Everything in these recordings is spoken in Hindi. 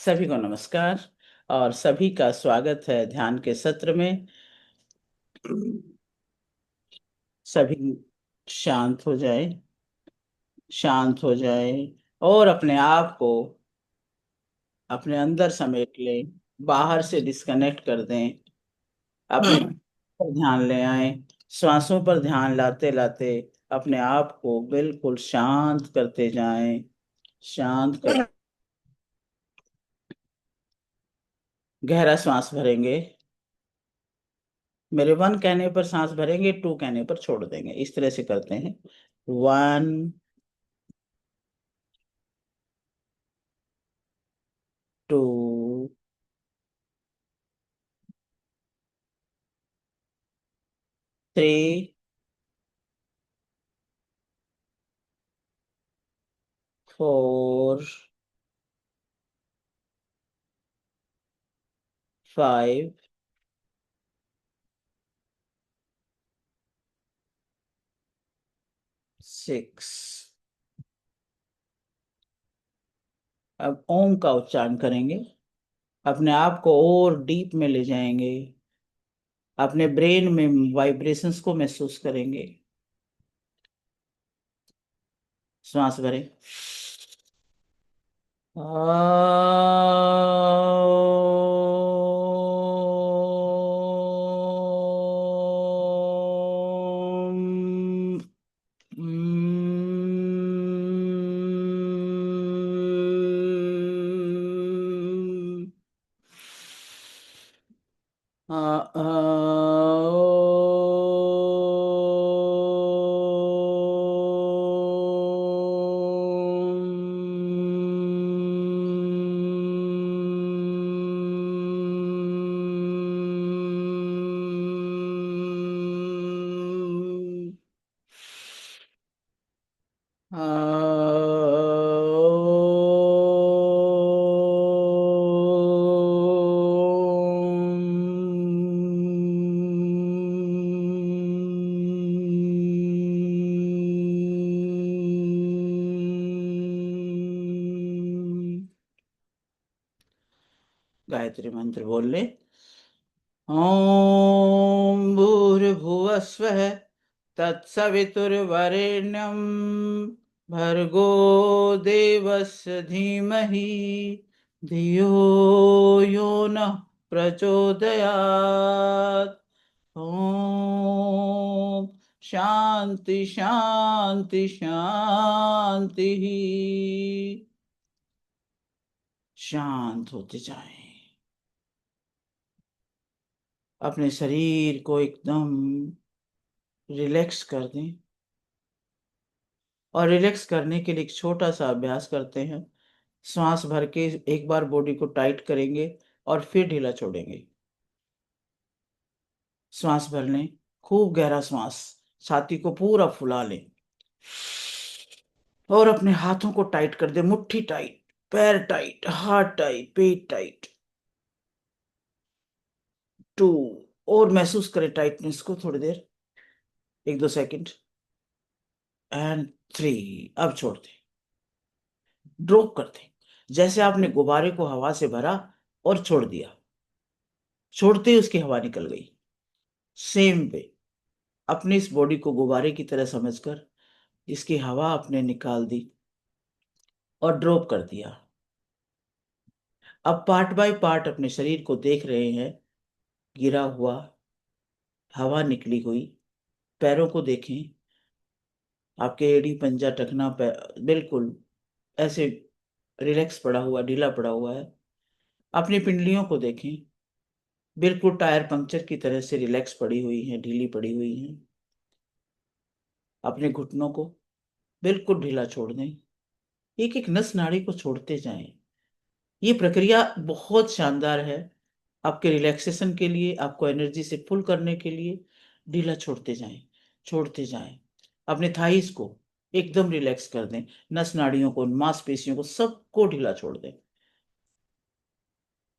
सभी को नमस्कार और सभी का स्वागत है ध्यान के सत्र में। सभी शांत हो जाए, शांत हो जाए और अपने आप को अपने अंदर समेट लें, बाहर से डिस्कनेक्ट कर दें। अपने पर ध्यान ले आए, श्वासों पर ध्यान लाते लाते अपने आप को बिल्कुल शांत करते जाएं। शांत कर गहरा श्वास भरेंगे। मेरे 1 कहने पर सांस भरेंगे, 2 कहने पर छोड़ देंगे। इस तरह से करते हैं। 1, 2, 3, 4, 5, 6। अब ओम का उच्चारण करेंगे। अपने आप को और डीप में ले जाएंगे। अपने ब्रेन में वाइब्रेशंस को महसूस करेंगे। श्वास भरें। ओम। आ, आ, गायत्री मंत्र बोल ले। ओम भूर्भुवस्वः तत्सवितुर्वरेण्यं भर्गो देवस्य धीमहि धियो यो नः प्रचोदयात्। ओम शांति शांति शांति। शांत होते जाएं। अपने शरीर को एकदम रिलैक्स कर दें। और रिलैक्स करने के लिए एक छोटा सा अभ्यास करते हैं। श्वास भर के एक बार बॉडी को टाइट करेंगे और फिर ढीला छोड़ेंगे। श्वास भर लें, खूब गहरा श्वास, छाती को पूरा फुला लें और अपने हाथों को टाइट कर दें। मुट्ठी टाइट, पैर टाइट, हाथ टाइट, पेट टाइट। 2 और महसूस करें टाइटनेस को थोड़ी देर, 1-2 सेकंड। एंड 3। अब छोड़ दें, ड्रॉप कर दें। जैसे आपने गुब्बारे को हवा से भरा और छोड़ दिया, छोड़ते ही उसकी हवा निकल गई। सेम वे अपनी इस बॉडी को गुब्बारे की तरह समझकर इसकी हवा आपने निकाल दी और ड्रॉप कर दिया। अब पार्ट बाय पार्ट अपने शरीर को देख रहे हैं। गिरा हुआ, हवा निकली हुई। पैरों को देखें। आपके एड़ी पंजा टखना बिल्कुल ऐसे रिलैक्स पड़ा हुआ, ढीला पड़ा हुआ है। अपनी पिंडलियों को देखें, बिल्कुल टायर पंक्चर की तरह से रिलैक्स पड़ी हुई हैं, ढीली पड़ी हुई हैं। अपने घुटनों को बिल्कुल ढीला छोड़ दें। एक एक नस नाड़ी को छोड़ते जाएं। ये प्रक्रिया बहुत शानदार है आपके रिलैक्सेशन के लिए, आपको एनर्जी से फुल करने के लिए। ढीला छोड़ते जाएं, छोड़ते जाएं। अपने थाइस को एकदम रिलैक्स कर दें। नस नाड़ियों को, मांसपेशियों को, सबको ढीला छोड़ दें।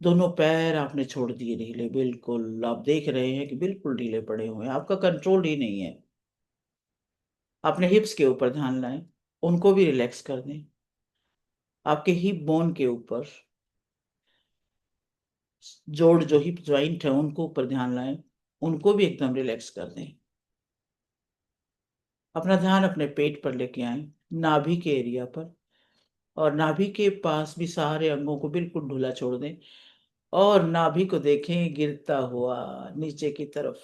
दोनों पैर आपने छोड़ दिए ढीले, बिल्कुल आप देख रहे हैं कि बिल्कुल ढीले पड़े हुए हैं, आपका कंट्रोल ही नहीं है। अपने हिप्स के ऊपर ध्यान लाएं, उनको भी रिलैक्स कर दें। आपके हिप बोन के ऊपर, जोड़ जो हिप ज्वाइंट है उनको ऊपर ध्यान लाएं, उनको भी एकदम रिलैक्स कर दें। अपना ध्यान अपने पेट पर लेके आए, नाभि के एरिया पर, और नाभि के पास भी सारे अंगों को बिल्कुल ढूला छोड़ दें, और नाभि को देखें गिरता हुआ नीचे की तरफ।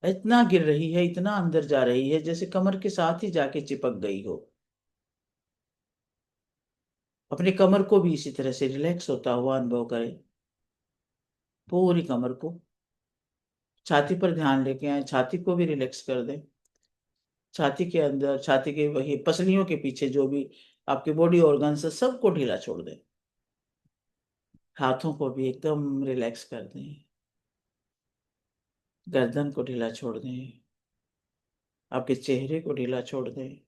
इतना गिर रही है, इतना अंदर जा रही है जैसे कमर के साथ ही जाके चिपक गई हो। अपने कमर को भी इसी तरह से रिलैक्स होता हुआ अनुभव करें, पूरी कमर को। छाती पर ध्यान लेके आए, छाती को भी रिलैक्स कर दें। छाती के अंदर, छाती के वही पसलियों के पीछे जो भी आपके बॉडी ऑर्गन्स है सबको ढीला छोड़ दें। हाथों को भी एकदम रिलैक्स कर दें। गर्दन को ढीला छोड़ दें। आपके चेहरे को ढीला छोड़ दें।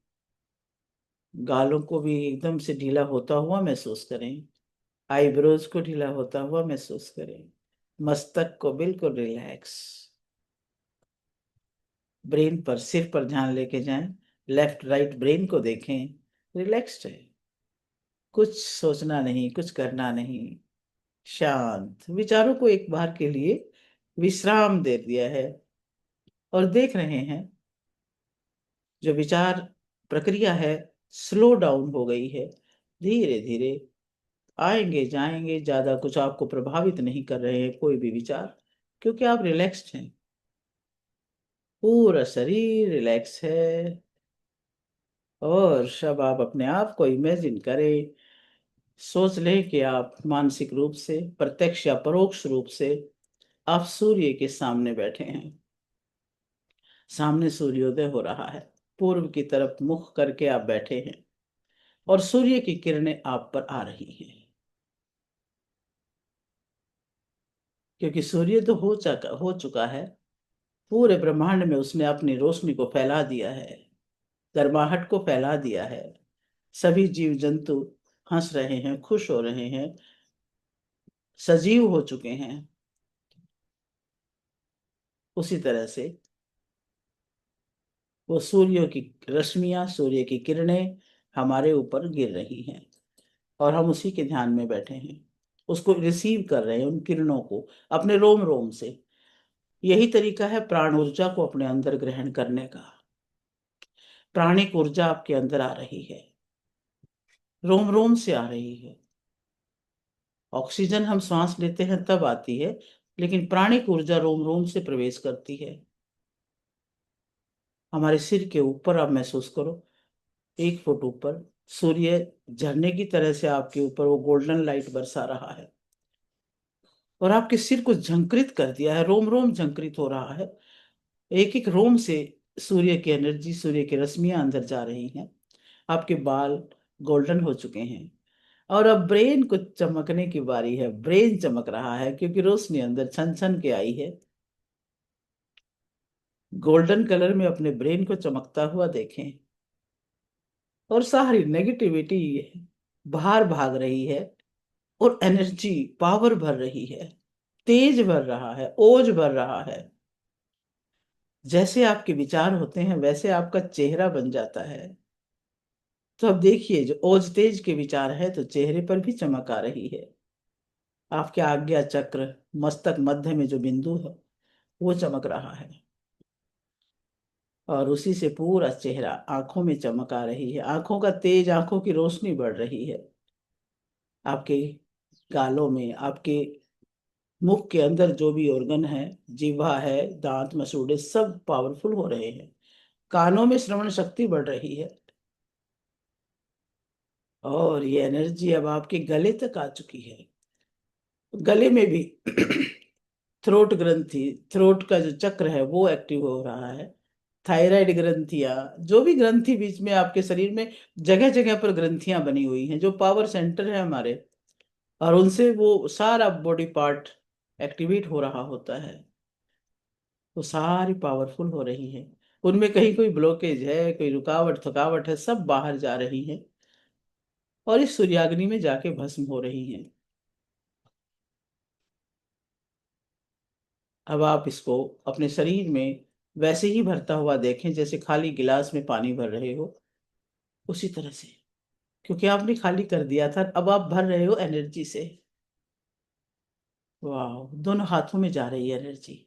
गालों को भी एकदम से ढीला होता हुआ महसूस करें। आईब्रोज को ढीला होता हुआ महसूस करें। मस्तक को बिल्कुल रिलैक्स। ब्रेन पर, सिर पर ध्यान लेके जाएं, लेफ्ट राइट ब्रेन को देखें, रिलैक्स्ड है। कुछ सोचना नहीं, कुछ करना नहीं, शांत। विचारों को एक बार के लिए विश्राम दे दिया है, और देख रहे हैं जो विचार प्रक्रिया है स्लो डाउन हो गई है। धीरे धीरे आएंगे जाएंगे, ज्यादा कुछ आपको प्रभावित नहीं कर रहे हैं कोई भी विचार, क्योंकि आप रिलैक्स्ड हैं। पूरा शरीर रिलैक्स है। और अब आप अपने आप को इमेजिन करें, सोच लें कि आप मानसिक रूप से, प्रत्यक्ष या परोक्ष रूप से आप सूर्य के सामने बैठे हैं। सामने सूर्योदय हो रहा है, पूर्व की तरफ मुख करके आप बैठे हैं, और सूर्य की किरणें आप पर आ रही हैं। क्योंकि सूर्य तो हो चुका है, पूरे ब्रह्मांड में उसने अपनी रोशनी को फैला दिया है, गर्माहट को फैला दिया है। सभी जीव जंतु हंस रहे हैं, खुश हो रहे हैं, सजीव हो चुके हैं। उसी तरह से वो सूर्य की रश्मियां, सूर्य की किरणें हमारे ऊपर गिर रही हैं, और हम उसी के ध्यान में बैठे हैं, उसको रिसीव कर रहे हैं, उन किरणों को अपने रोम रोम से। यही तरीका है प्राण ऊर्जा को अपने अंदर ग्रहण करने का। प्राणिक ऊर्जा आपके अंदर आ रही है, रोम रोम से आ रही है। ऑक्सीजन हम सांस लेते हैं तब आती है, लेकिन प्राणिक ऊर्जा रोम रोम से प्रवेश करती है। हमारे सिर के ऊपर आप महसूस करो, 1 फुट ऊपर सूर्य झरने की तरह से आपके ऊपर वो गोल्डन लाइट बरसा रहा है, और आपके सिर को झंकृत कर दिया है, रोम रोम झंकृत हो रहा है। एक एक रोम से सूर्य की एनर्जी, सूर्य की रश्मियां अंदर जा रही हैं। आपके बाल गोल्डन हो चुके हैं, और अब ब्रेन को चमकने की बारी है। ब्रेन चमक रहा है क्योंकि रोशनी अंदर छन छन के आई है। गोल्डन कलर में अपने ब्रेन को चमकता हुआ देखें, और सारी नेगेटिविटी बाहर भाग रही है, और एनर्जी, पावर भर रही है, तेज भर रहा है, ओज भर रहा है। जैसे आपके विचार होते हैं वैसे आपका चेहरा बन जाता है। तो अब देखिए, जो ओज तेज के विचार है तो चेहरे पर भी चमक आ रही है। आपके आज्ञा चक्र, मस्तक मध्य में जो बिंदु है वो चमक रहा है, और उसी से पूरा चेहरा, आंखों में चमक आ रही है, आंखों का तेज, आंखों की रोशनी बढ़ रही है। आपके गालों में, आपके मुख के अंदर जो भी ऑर्गन है, जीवा है, दांत मसूड़े सब पावरफुल हो रहे हैं। कानों में श्रवण शक्ति बढ़ रही है, और ये एनर्जी अब आपके गले तक आ चुकी है। गले में भी थ्रोट ग्रंथि, थ्रोट का जो चक्र है वो एक्टिव हो रहा है। थायराइड ग्रंथियां, जो भी ग्रंथि बीच में आपके शरीर में जगह जगह पर ग्रंथियां बनी हुई हैं, जो पावर सेंटर है हमारे, और उनसे वो सारा बॉडी पार्ट एक्टिवेट हो रहा होता है, वो सारी पावरफुल हो रही है। उनमें कहीं कोई ब्लॉकेज है, कोई रुकावट थकावट है, सब बाहर जा रही है, और इस सूर्याग्नि में जाके भस्म हो रही है। अब आप इसको अपने शरीर में वैसे ही भरता हुआ देखें जैसे खाली गिलास में पानी भर रहे हो, उसी तरह से। क्योंकि आपने खाली कर दिया था, अब आप भर रहे हो एनर्जी से। वाह, दोनों हाथों में जा रही है एनर्जी।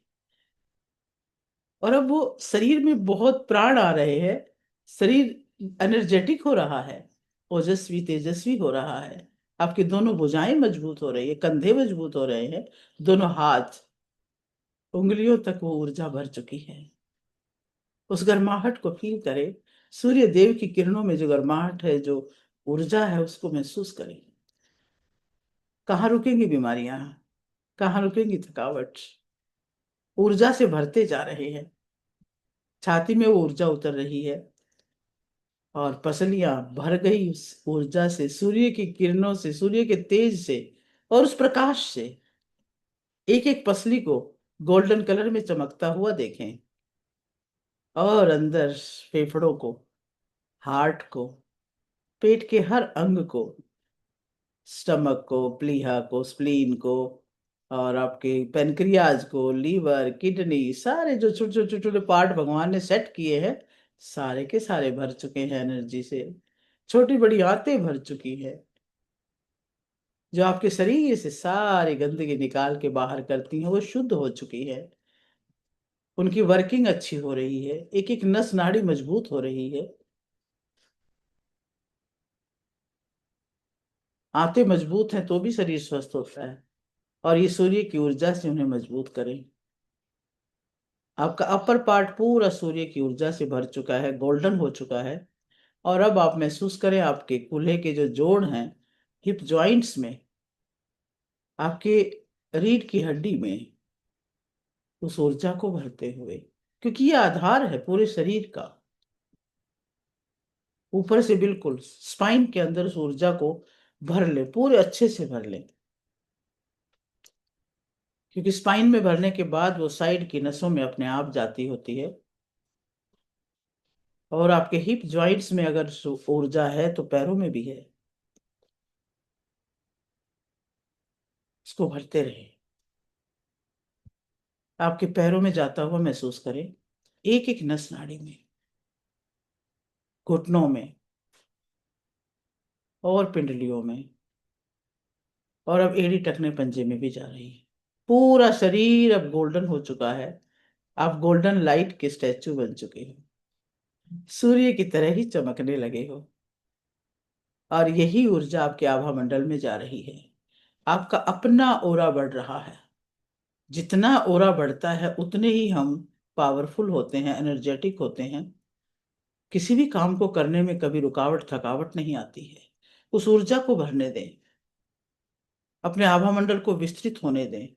और अब वो शरीर में बहुत प्राण आ रहे हैं। शरीर एनर्जेटिक हो रहा है, ओजस्वी तेजस्वी हो रहा है। आपकी दोनों भुजाएं मजबूत हो रही है, कंधे मजबूत हो रहे हैं, दोनों हाथ, उंगलियों तक वो ऊर्जा भर चुकी है। उस गर्माहट को फील करें। सूर्य देव की किरणों में जो गर्माहट है, जो ऊर्जा है, उसको महसूस करें। कहाँ रुकेंगी बीमारियां, कहाँ रुकेंगी थकावट। ऊर्जा से भरते जा रहे हैं। छाती में वो ऊर्जा उतर रही है, और पसलियां भर गई उस ऊर्जा से, सूर्य की किरणों से, सूर्य के तेज से, और उस प्रकाश से। एक एक पसली को गोल्डन कलर में चमकता हुआ देखें। और अंदर फेफड़ों को, हार्ट को, पेट के हर अंग को, स्टमक को, प्लीहा को, स्प्लीन को, और आपके पेनक्रियाज को, लीवर, किडनी, सारे जो छोटे छोटे छोटे छोटे पार्ट भगवान ने सेट किए हैं, सारे के सारे भर चुके हैं एनर्जी से। छोटी बड़ी आंतें भर चुकी है, जो आपके शरीर से सारी गंदगी निकाल के बाहर करती हैं, वो शुद्ध हो चुकी है। उनकी वर्किंग अच्छी हो रही है, एक एक नस नाड़ी मजबूत हो रही है। आंतें मजबूत हैं तो भी शरीर स्वस्थ होता है, और ये सूर्य की ऊर्जा से उन्हें मजबूत करें। आपका अपर पार्ट पूरा सूर्य की ऊर्जा से भर चुका है, गोल्डन हो चुका है। और अब आप महसूस करें आपके कूल्हे के जो जोड़ हैं, हिप जॉइंट्स में, आपके रीढ़ की हड्डी में, उस ऊर्जा को भरते हुए। क्योंकि ये आधार है पूरे शरीर का। ऊपर से बिल्कुल स्पाइन के अंदर उस ऊर्जा को भर ले, पूरे अच्छे से भर ले। क्योंकि स्पाइन में भरने के बाद वो साइड की नसों में अपने आप जाती होती है। और आपके हिप जॉइंट्स में अगर ऊर्जा है तो पैरों में भी है। इसको भरते रहे। आपके पैरों में जाता हुआ महसूस करें, एक एक नस नाड़ी में, घुटनों में, और पिंडलियों में, और अब एड़ी टखने पंजे में भी जा रही है। पूरा शरीर अब गोल्डन हो चुका है। आप गोल्डन लाइट के स्टैचू बन चुके हो, सूर्य की तरह ही चमकने लगे हो। और यही ऊर्जा आपके आभा मंडल में जा रही है। आपका अपना ओरा बढ़ रहा है। जितना ओरा बढ़ता है उतने ही हम पावरफुल होते हैं, एनर्जेटिक होते हैं। किसी भी काम को करने में कभी रुकावट थकावट नहीं आती है। उस ऊर्जा को भरने दें, अपने आभा मंडल को विस्तृत होने दें,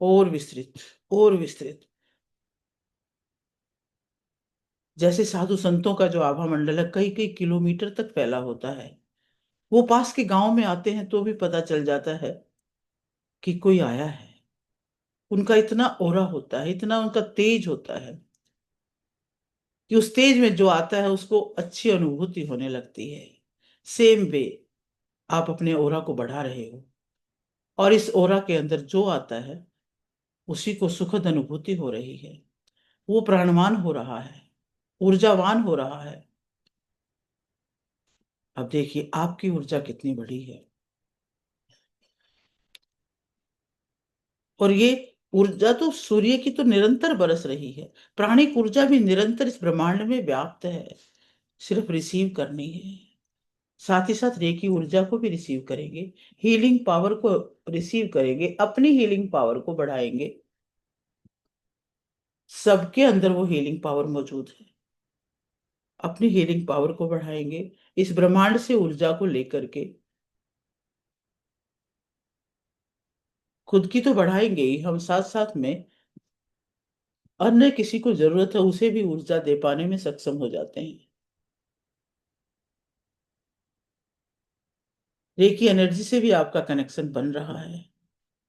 और विस्तृत, और विस्तृत। जैसे साधु संतों का जो आभा मंडल है कई कई किलोमीटर तक फैला होता है। वो पास के गांव में आते हैं तो भी पता चल जाता है कि कोई आया है। उनका इतना ओरा होता है, इतना उनका तेज होता है, कि उस तेज में जो आता है उसको अच्छी अनुभूति होने लगती है। सेम वे, आप अपने ओरा को बढ़ा रहे हो, और इस ओरा के अंदर जो आता है उसी को सुखद अनुभूति हो रही है। वो प्राणवान हो रहा है, ऊर्जावान हो रहा है। अब देखिए आपकी ऊर्जा कितनी बड़ी है। और ये ऊर्जा तो सूर्य की तो निरंतर बरस रही है। प्राणिक ऊर्जा भी निरंतर इस ब्रह्मांड में व्याप्त है, सिर्फ रिसीव करनी है। साथ ही साथ रेकी ऊर्जा को भी रिसीव करेंगे, हीलिंग पावर को रिसीव करेंगे, अपनी हीलिंग पावर को बढ़ाएंगे। सबके अंदर वो हीलिंग पावर मौजूद है। अपनी हीलिंग पावर को बढ़ाएंगे, इस ब्रह्मांड से ऊर्जा को लेकर के। खुद की तो बढ़ाएंगे ही, हम साथ साथ में अन्य किसी को जरूरत है उसे भी ऊर्जा दे पाने में सक्षम हो जाते हैं। रेकी एनर्जी से भी आपका कनेक्शन बन रहा है,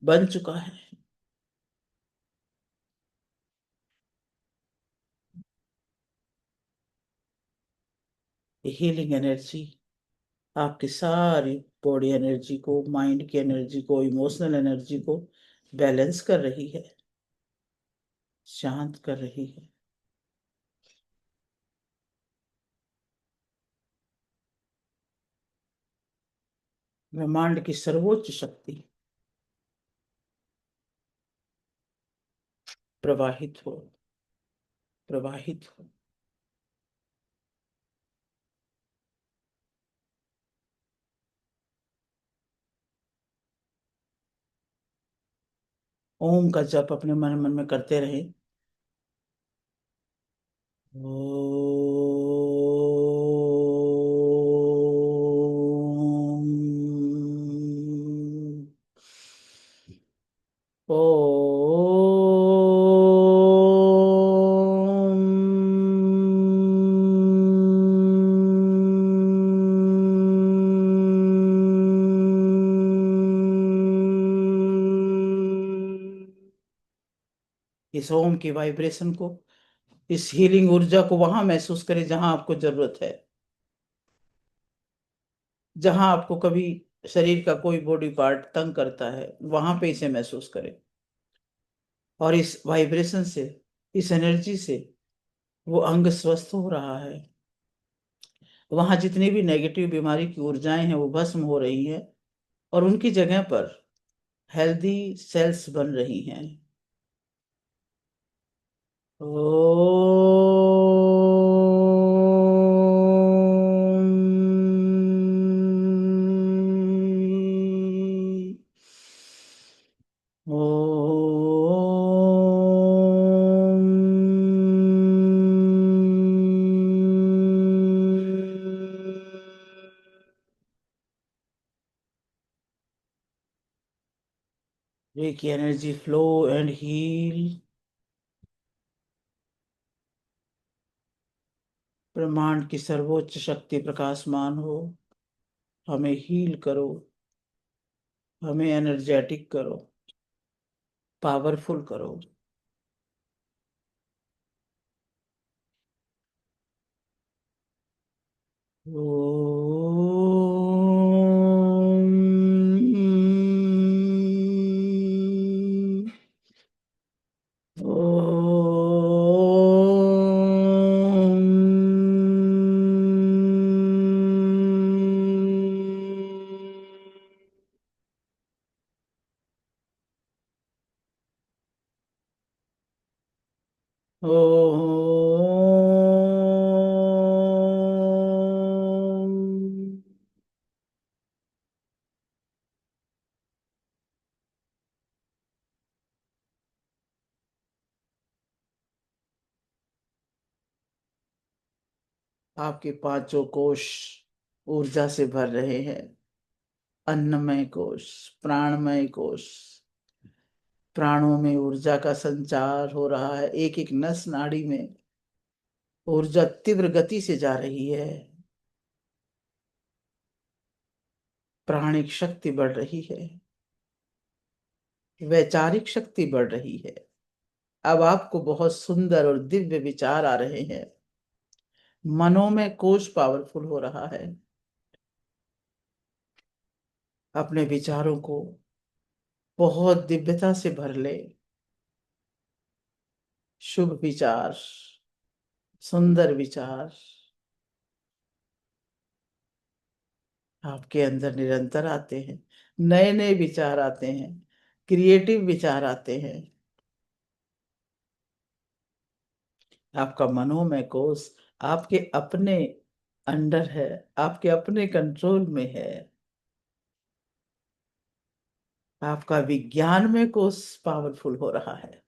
बन चुका है। हीलिंग एनर्जी आपकी सारी बॉडी एनर्जी को, माइंड की एनर्जी को, इमोशनल एनर्जी को बैलेंस कर रही है, शांत कर रही है। ब्रह्मांड की सर्वोच्च शक्ति प्रवाहित हो, प्रवाहित हो। ओम का जप अपने मन मन में करते रहे। ओम। इस ओम की वाइब्रेशन को, इस हीलिंग ऊर्जा को वहां महसूस करें जहां आपको जरूरत है, जहां आपको कभी शरीर का कोई बॉडी पार्ट तंग करता है, वहां पे इसे महसूस करें। और इस वाइब्रेशन से, इस एनर्जी से वो अंग स्वस्थ हो रहा है। वहां जितनी भी नेगेटिव बीमारी की ऊर्जाएं हैं वो भस्म हो रही हैं, और उनकी जगह पर हेल्दी सेल्स बन रही हैं। ओम। Reiki energy flow and heal। ब्रह्मांड की सर्वोच्च शक्ति प्रकाशमान हो, हमें हील करो, हमें एनर्जेटिक करो, पावरफुल करो। ओम। ओम। आपके पांचों कोश ऊर्जा से भर रहे हैं। अन्नमय कोश, प्राणमय कोश, प्राणों में ऊर्जा का संचार हो रहा है। एक एक नस नाड़ी में ऊर्जा तीव्र गति से जा रही है। प्राणिक शक्ति बढ़ रही है, वैचारिक शक्ति बढ़ रही है। अब आपको बहुत सुंदर और दिव्य विचार आ रहे हैं। मनों में कोश पावरफुल हो रहा है। अपने विचारों को बहुत दिव्यता से भर ले। शुभ विचार, सुंदर विचार आपके अंदर निरंतर आते हैं। नए नए विचार आते हैं, क्रिएटिव विचार आते हैं। आपका मनोमय कोश आपके अपने अंडर है, आपके अपने कंट्रोल में है। आपका विज्ञान में कोश पावरफुल हो रहा है।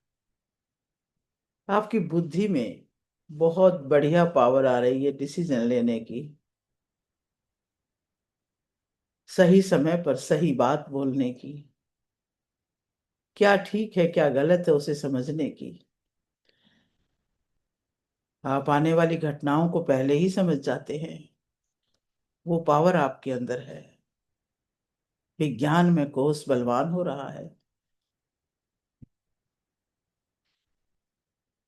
आपकी बुद्धि में बहुत बढ़िया पावर आ रही है डिसीजन लेने की, सही समय पर सही बात बोलने की, क्या ठीक है क्या गलत है उसे समझने की। आप आने वाली घटनाओं को पहले ही समझ जाते हैं। वो पावर आपके अंदर है। विज्ञान में कोश बलवान हो रहा है।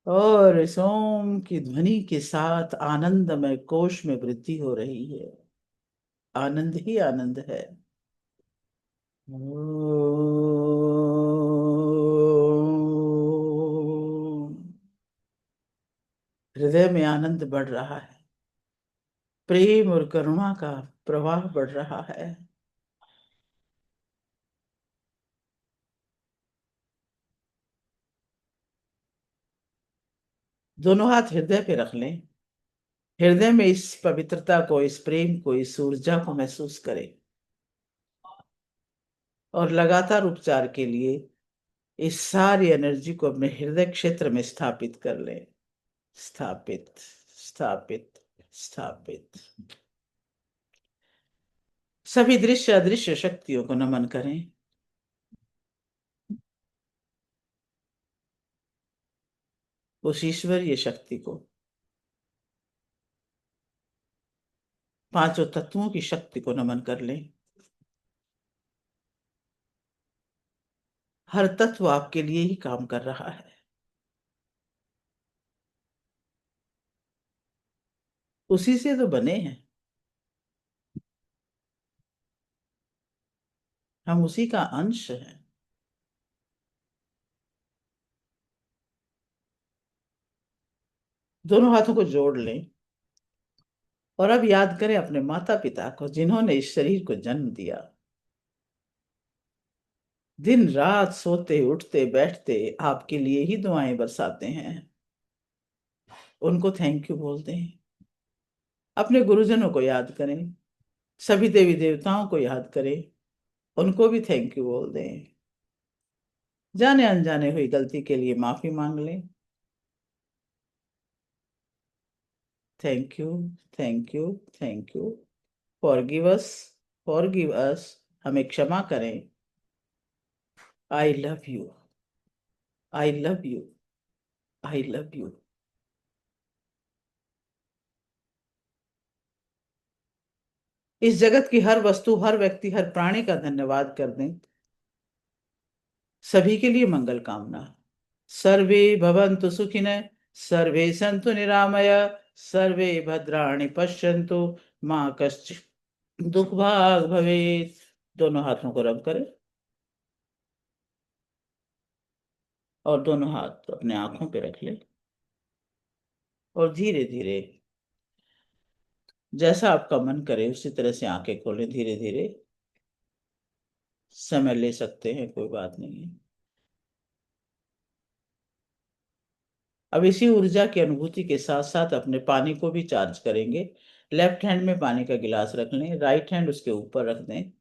और इस ओम की ध्वनि के साथ आनंदमय कोश में वृद्धि हो रही है। आनंद ही आनंद है। ओम। हृदय में आनंद बढ़ रहा है। प्रेम और करुणा का प्रवाह बढ़ रहा है। दोनों हाथ हृदय पे रख लें। हृदय में इस पवित्रता को, इस प्रेम को, इस ऊर्जा को महसूस करें। और लगातार उपचार के लिए इस सारी एनर्जी को अपने हृदय क्षेत्र में स्थापित कर लें। स्थापित, स्थापित, स्थापित। सभी दृश्य अदृश्य शक्तियों को नमन करें। उस ईश्वरीय शक्ति को, पांचों तत्वों की शक्ति को नमन कर लें। हर तत्व आपके लिए ही काम कर रहा है। उसी से तो बने हैं। हम उसी का अंश हैं। दोनों हाथों को जोड़ लें और अब याद करें अपने माता पिता को, जिन्होंने इस शरीर को जन्म दिया। दिन रात सोते उठते बैठते आपके लिए ही दुआएं बरसाते हैं। उनको थैंक यू बोलते हैं। अपने गुरुजनों को याद करें। सभी देवी देवताओं को याद करें। उनको भी थैंक यू बोल दें। जाने अनजाने हुई गलती के लिए माफी मांग लें। Thank you, thank you, thank you. Forgive us, forgive अस। हमें क्षमा करें। I love you, I love you, I love you. इस जगत की हर वस्तु, हर व्यक्ति, हर प्राणी का धन्यवाद कर दें। सभी के लिए मंगल कामना। सर्वे भवन्तु सुखिनः, सर्वे सन्तु निरामय, सर्वे भद्राणि पश्यन्तु, माँ कश्चित् दुख भाग भवेत्। दोनों हाथों को रब करें और दोनों हाथ अपने आंखों पे रख लें और धीरे धीरे जैसा आपका मन करे उसी तरह से आंखें खोलें। धीरे धीरे, समय ले सकते हैं, कोई बात नहीं है। अब इसी ऊर्जा की अनुभूति के साथ साथ अपने पानी को भी चार्ज करेंगे। लेफ्ट हैंड में पानी का गिलास रख लें, राइट हैंड उसके ऊपर रख दें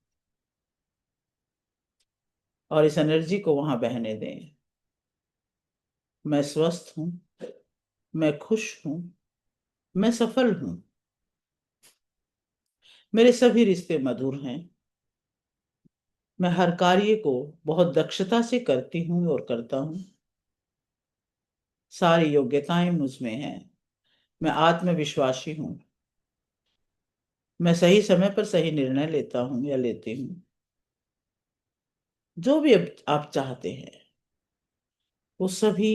और इस एनर्जी को वहां बहने दें। मैं स्वस्थ हूं, मैं खुश हूं, मैं सफल हूं, मेरे सभी रिश्ते मधुर हैं, मैं हर कार्य को बहुत दक्षता से करती हूं और करता हूं, सारी योग्यताएं मुझ में हैं, मैं आत्मविश्वासी हूं, मैं सही समय पर सही निर्णय लेता हूं या लेती हूं। जो भी अब आप चाहते हैं वो सभी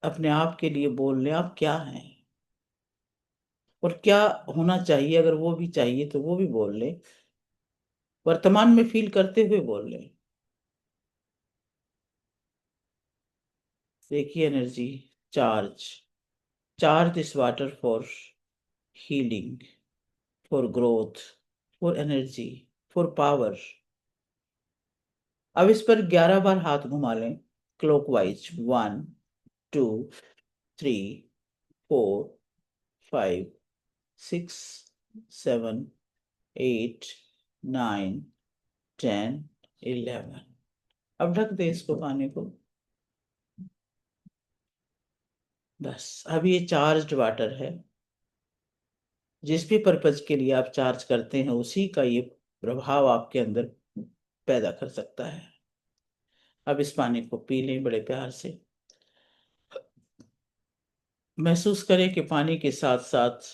अपने आप के लिए बोल लें। आप क्या हैं और क्या होना चाहिए, अगर वो भी चाहिए तो वो भी बोल लें। वर्तमान में फील करते हुए बोल लें। देखिए energy charge, charge this water for healing, for growth, for energy, for power. अब इस पर 11 बार हाथ घुमा लें क्लॉकवाइज। 1, 2, 3, 4, 5, 6, 7, 8, 9, 10, 11। अब ढक दे इसको, पानी को। बस अब ये चार्ज्ड वाटर है। जिस भी पर्पज के लिए आप चार्ज करते हैं उसी का ये प्रभाव आपके अंदर पैदा कर सकता है। अब इस पानी को पी लें बड़े प्यार से। महसूस करें कि पानी के साथ साथ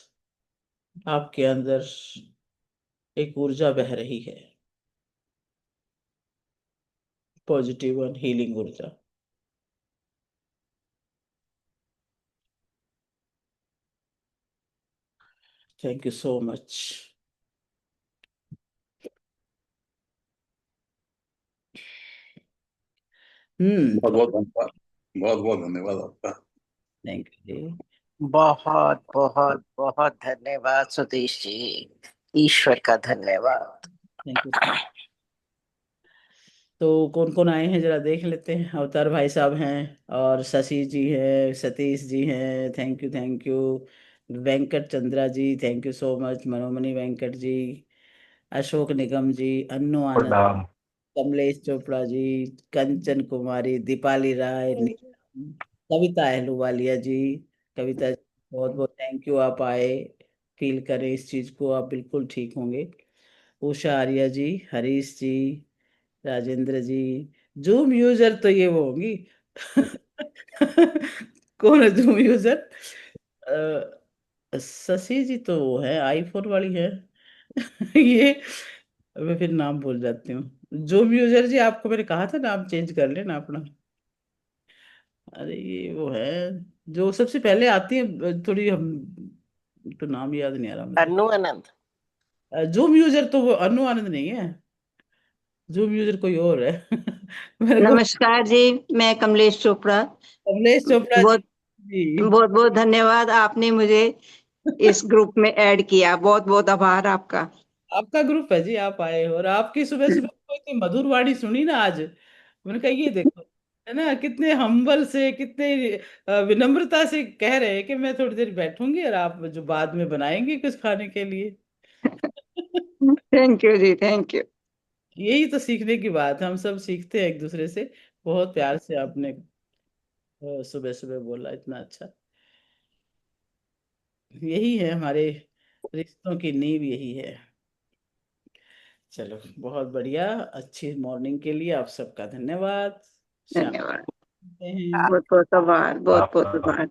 आपके अंदर एक ऊर्जा बह रही है, पॉजिटिव और हीलिंग ऊर्जा। Thank you so much. बहुत बहुत धन्यवाद। बहुत बहुत धन्यवाद आपका। Thank you. बहुत बहुत बहुत धन्यवाद सुदेश जी। ईश्वर का धन्यवाद। Thank you. तो कौन कौन आए हैं जरा देख लेते हैं। अवतार भाई साहब हैं, और शशि जी हैं, सतीश जी हैं, thank you thank you. Venkat Chandra ji, thank you so much. Manomani Venkat ji, Ashok Nigam ji, Annu Anand, प्रणाम। कमलेश चोपड़ा जी, कंचन कुमारी, दीपाली राय, कविता अहलूवालिया जी। कविता जी, बहुत बहुत थैंक यू, आप आए। फील करें इस चीज को, आप बिल्कुल ठीक होंगे। उषा आर्या जी, हरीश जी, राजेंद्र जी। जूम यूजर तो ये वो होंगी। कौन है जूम यूजर? शशि जी तो वो है, आईफोन वाली है। ये मैं फिर नाम भूल जाती हूँ। जूम यूजर जी, आपको मैंने कहा था नाम चेंज कर लेना अपना। अरे ये वो है जो सबसे पहले आती है थोड़ी, हम तो नाम याद नहीं आ रहा मुझे। अन्नू आनंद। जूम यूजर तो वो अनु आनंद नहीं है, जूम यूजर कोई और है। मेरे को नमस्कार जी। मैं कमलेश चोपड़ा। कमलेश चोपड़ा जी। बहुत जी, बहुत बहुत धन्यवाद, आपने मुझे इस ग्रुप में ऐड किया। बहुत बहुत आभार आपका। आपका ग्रुप है जी, आप आए हो, और आपकी सुबह सुबह को इतनी मधुर वाणी सुनी ना आज। मैंने कहा ये देखो, है ना, कितने हम्बल से, कितने विनम्रता से कह रहे हैं कि मैं थोड़ी देर बैठूंगी और आप जो बाद में बनाएंगे कुछ खाने के लिए। थैंक यू जी, थैंक यू। यही तो सीखने की बात है, हम सब सीखते हैं एक दूसरे से। बहुत प्यार से आपने सुबह सुबह बोला, इतना अच्छा। यही है हमारे रिश्तों की नींव, यही है। चलो बहुत बढ़िया, अच्छी मॉर्निंग के लिए आप सबका धन्यवाद। शाम धन्यवाद। को मिलते हैं। बहुत बहुत आभार, बहुत बहुत आपका आभार।